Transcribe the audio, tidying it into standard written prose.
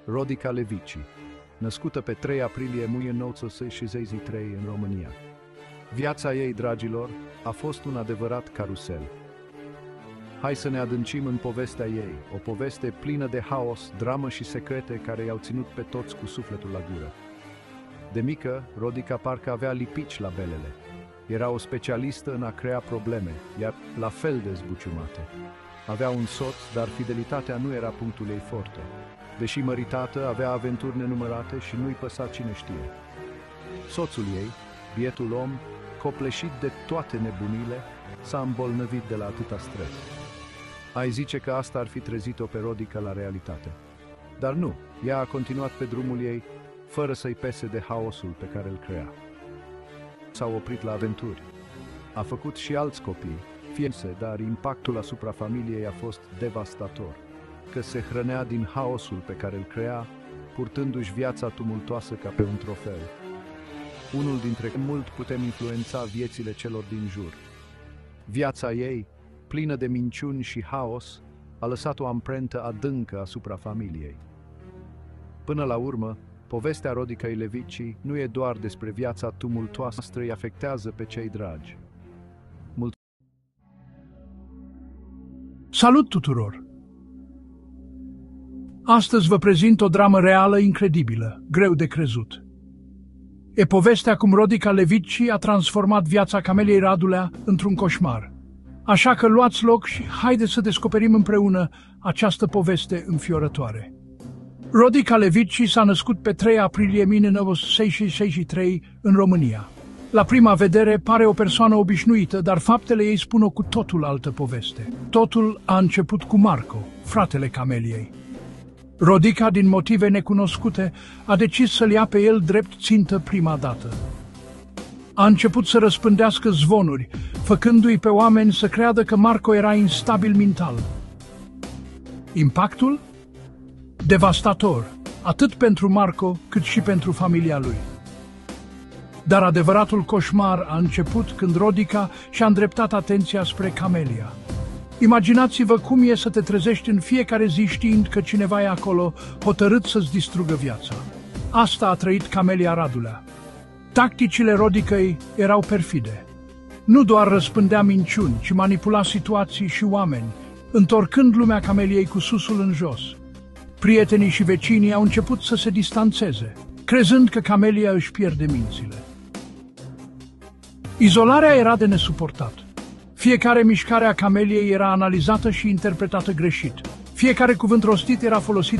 Rodica Levici, născută pe 3 aprilie 1963 în România. Viața ei, dragilor, a fost un adevărat carusel. Hai să ne adâncim în povestea ei, o poveste plină de haos, dramă și secrete care i-au ținut pe toți cu sufletul la gură. De mică, Rodica parcă avea lipici la belele. Era o specialistă în a crea probleme, iar la fel de zbuciumate. Avea un soț, dar fidelitatea nu era punctul ei forte. Deși măritată, avea aventuri nenumărate și nu-i păsa cine știe. Soțul ei, bietul om, copleșit de toate nebunile, s-a îmbolnăvit de la atâta stres. Ai zice că asta ar fi trezit-o pe Rodica la realitate. Dar nu, ea a continuat pe drumul ei, fără să-i pese de haosul pe care îl crea. S-a oprit la aventuri. A făcut și alți copii, ființe, dar impactul asupra familiei a fost devastator, că se hrănea din haosul pe care îl crea, purtându-și viața tumultoasă ca pe un trofeu. Unul dintre mult putem influența viețile celor din jur. Viața ei, plină de minciuni și haos, a lăsat o amprentă adâncă asupra familiei. Până la urmă, povestea Rodicai Levici nu e doar despre viața tumultoasă, îi afectează pe cei dragi. Salut tuturor! Astăzi vă prezint o dramă reală incredibilă, greu de crezut. E povestea cum Rodica Levici a transformat viața Cameliei Radulea într-un coșmar. Așa că luați loc și haideți să descoperim împreună această poveste înfiorătoare. Rodica Levici s-a născut pe 3 aprilie 1963 în România. La prima vedere pare o persoană obișnuită, dar faptele ei spun o cu totul altă poveste. Totul a început cu Marco, fratele Cameliei. Rodica, din motive necunoscute, a decis să-l ia pe el drept țintă prima dată. A început să răspândească zvonuri, făcându-i pe oameni să creadă că Marco era instabil mental. Impactul? Devastator, atât pentru Marco cât și pentru familia lui. Dar adevăratul coșmar a început când Rodica și-a îndreptat atenția spre Camelia. Imaginați-vă cum e să te trezești în fiecare zi știind că cineva e acolo, hotărât să-ți distrugă viața. Asta a trăit Camelia Radulea. Tacticile Rodicăi erau perfide. Nu doar răspândea minciuni, ci manipula situații și oameni, întorcând lumea Cameliei cu susul în jos. Prietenii și vecinii au început să se distanțeze, crezând că Camelia își pierde mințile. Izolarea era de nesuportat. Fiecare mișcare a Cameliei era analizată și interpretată greșit. Fiecare cuvânt rostit era folosit